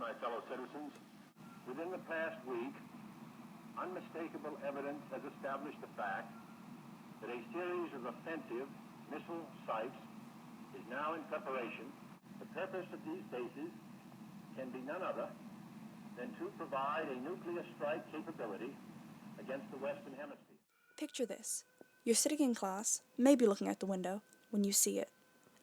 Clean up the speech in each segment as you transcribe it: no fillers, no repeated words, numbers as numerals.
my fellow citizens, within the past week, unmistakable evidence has established the fact that a series of offensive missile sites is now in preparation. The purpose of these bases can be none other than to provide a nuclear strike capability against the Western Hemisphere. Picture this. You're sitting in class, maybe looking out the window, when you see it.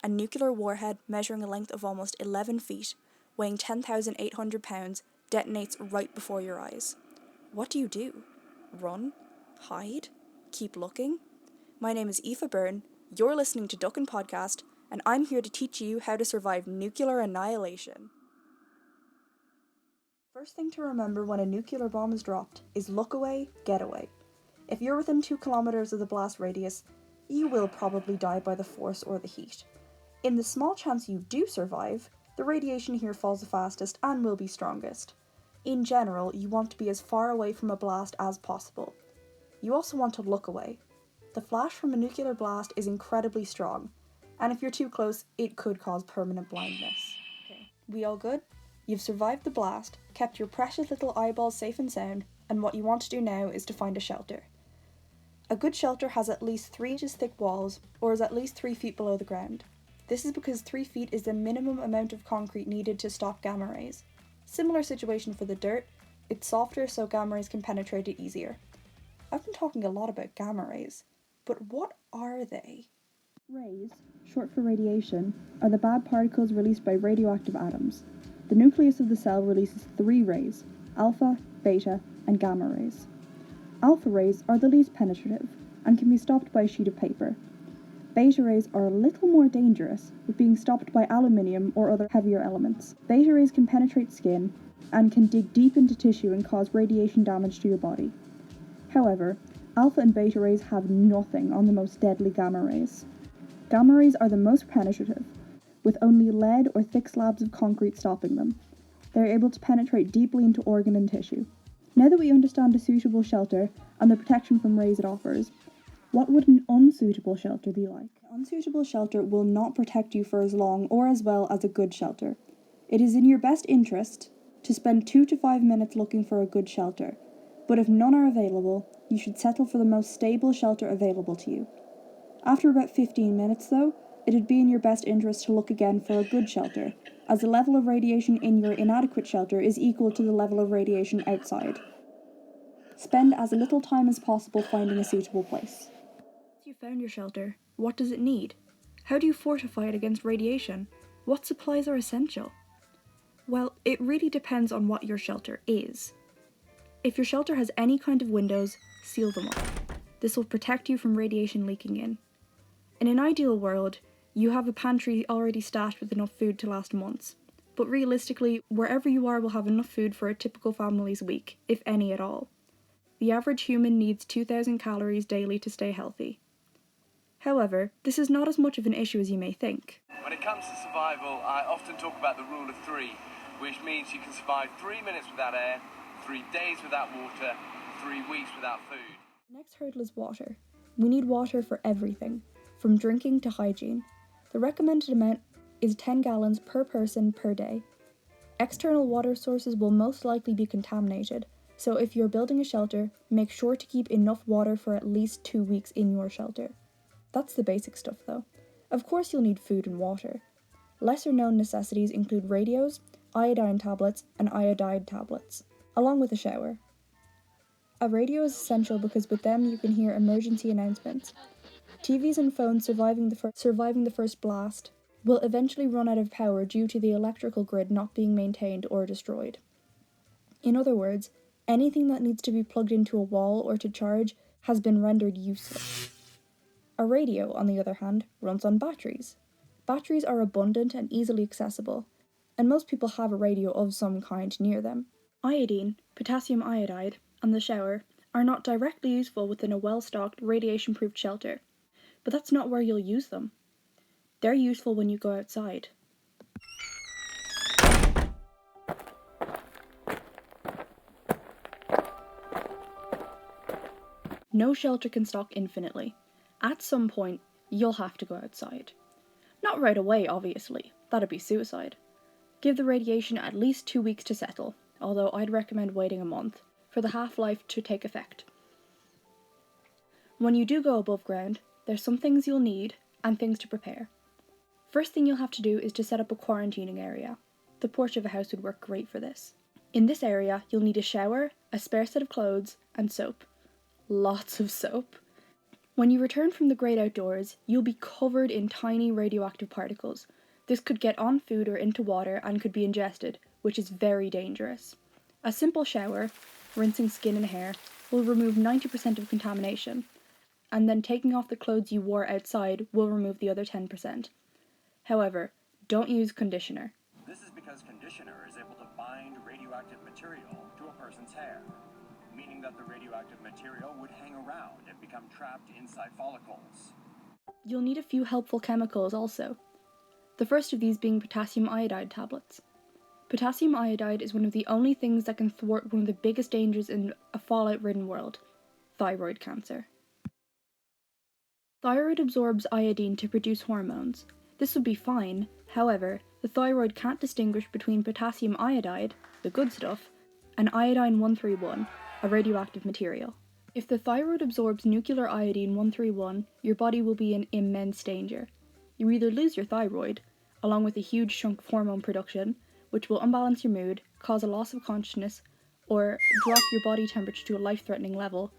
A nuclear warhead measuring a length of almost 11 feet, weighing 10,800 pounds, detonates right before your eyes. What do you do? Run? Hide? Keep looking? My name is Aoife Byrne, you're listening to Duckin' Podcast, and I'm here to teach you how to survive nuclear annihilation. First thing to remember when a nuclear bomb is dropped is look away, get away. If you're within 2 kilometers of the blast radius, you will probably die by the force or the heat. In the small chance you do survive, the radiation here falls the fastest and will be strongest. In general, you want to be as far away from a blast as possible. You also want to look away. The flash from a nuclear blast is incredibly strong, and if you're too close, it could cause permanent blindness. Okay, we all good? You've survived the blast, kept your precious little eyeballs safe and sound, and what you want to do now is to find a shelter. A good shelter has at least 3 inches thick walls, or is at least 3 feet below the ground. This is because 3 feet is the minimum amount of concrete needed to stop gamma rays. Similar situation for the dirt, it's softer so gamma rays can penetrate it easier. I've been talking a lot about gamma rays, but what are they? Rays, short for radiation, are the bad particles released by radioactive atoms. The nucleus of the cell releases 3 rays, alpha, beta, and gamma rays. Alpha rays are the least penetrative and can be stopped by a sheet of paper. Beta rays are a little more dangerous, with being stopped by aluminium or other heavier elements. Beta rays can penetrate skin and can dig deep into tissue and cause radiation damage to your body. However, alpha and beta rays have nothing on the most deadly gamma rays. Gamma rays are the most penetrative, with only lead or thick slabs of concrete stopping them. They are able to penetrate deeply into organ and tissue. Now that we understand a suitable shelter and the protection from rays it offers, what would an unsuitable shelter be like? An unsuitable shelter will not protect you for as long or as well as a good shelter. It is in your best interest to spend 2 to 5 minutes looking for a good shelter, but if none are available, you should settle for the most stable shelter available to you. After about 15 minutes though, it would be in your best interest to look again for a good shelter, as the level of radiation in your inadequate shelter is equal to the level of radiation outside. Spend as little time as possible finding a suitable place. Once you've found your shelter, what does it need? How do you fortify it against radiation? What supplies are essential? Well, it really depends on what your shelter is. If your shelter has any kind of windows, seal them up. This will protect you from radiation leaking in. In an ideal world, you have a pantry already stashed with enough food to last months. But realistically, wherever you are will have enough food for a typical family's week, if any at all. The average human needs 2,000 calories daily to stay healthy. However, this is not as much of an issue as you may think. When it comes to survival, I often talk about the rule of 3, which means you can survive 3 minutes without air, 3 days without water, 3 weeks without food. The next hurdle is water. We need water for everything, from drinking to hygiene. The recommended amount is 10 gallons per person per day. External water sources will most likely be contaminated, so if you're building a shelter, make sure to keep enough water for at least 2 weeks in your shelter. That's the basic stuff though. Of course you'll need food and water. Lesser known necessities include radios, iodine tablets, and iodide tablets, along with a shower. A radio is essential because with them you can hear emergency announcements. TVs and phones surviving the first blast will eventually run out of power due to the electrical grid not being maintained or destroyed. In other words, anything that needs to be plugged into a wall or to charge has been rendered useless. A radio, on the other hand, runs on batteries. Batteries are abundant and easily accessible, and most people have a radio of some kind near them. Iodine, potassium iodide, and the shower are not directly useful within a well-stocked, radiation-proof shelter, but that's not where you'll use them. They're useful when you go outside. No shelter can stock infinitely. At some point, you'll have to go outside. Not right away, obviously. That'd be suicide. Give the radiation at least 2 weeks to settle, although I'd recommend waiting a month, for the half-life to take effect. When you do go above ground, there's some things you'll need and things to prepare. First thing you'll have to do is to set up a quarantining area. The porch of a house would work great for this. In this area, you'll need a shower, a spare set of clothes, and soap. Lots of soap. When you return from the great outdoors, you'll be covered in tiny radioactive particles. This could get on food or into water and could be ingested, which is very dangerous. A simple shower, rinsing skin and hair, will remove 90% of contamination, and then taking off the clothes you wore outside will remove the other 10%. However, don't use conditioner. This is because conditioner is able to bind radioactive material to a person's hair, meaning that the radioactive material would hang around and become trapped inside follicles. You'll need a few helpful chemicals also. The first of these being potassium iodide tablets. Potassium iodide is one of the only things that can thwart one of the biggest dangers in a fallout-ridden world: thyroid cancer. Thyroid absorbs iodine to produce hormones. This would be fine, however, the thyroid can't distinguish between potassium iodide, the good stuff, and iodine-131, a radioactive material. If the thyroid absorbs nuclear iodine-131, your body will be in immense danger. You either lose your thyroid, along with a huge chunk of hormone production, which will unbalance your mood, cause a loss of consciousness, or drop your body temperature to a life-threatening level.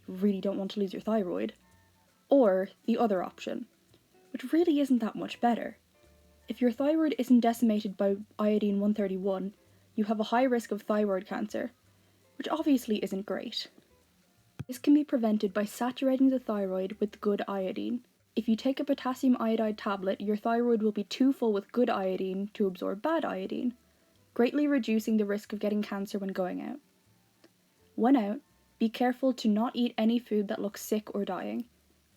You really don't want to lose your thyroid. Or the other option, which really isn't that much better. If your thyroid isn't decimated by iodine-131, you have a high risk of thyroid cancer, which obviously isn't great. This can be prevented by saturating the thyroid with good iodine. If you take a potassium iodide tablet, your thyroid will be too full with good iodine to absorb bad iodine, greatly reducing the risk of getting cancer when going out. When out, be careful to not eat any food that looks sick or dying,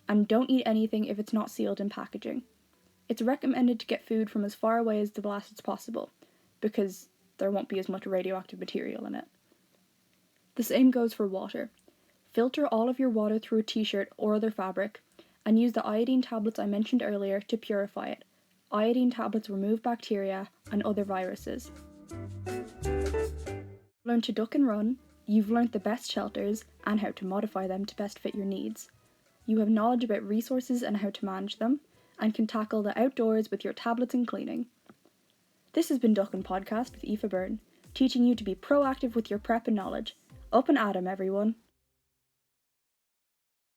and don't eat anything if it's not sealed in packaging. It's recommended to get food from as far away as the blast as possible, because there won't be as much radioactive material in it. The same goes for water. Filter all of your water through a t-shirt or other fabric, and use the iodine tablets I mentioned earlier to purify it. Iodine tablets remove bacteria and other viruses. Learn to duck and run, you've learnt the best shelters and how to modify them to best fit your needs. You have knowledge about resources and how to manage them, and can tackle the outdoors with your tablets and cleaning. This has been Duckin' Podcast with Aoife Byrne, teaching you to be proactive with your prep and knowledge. Up and at 'em, everyone!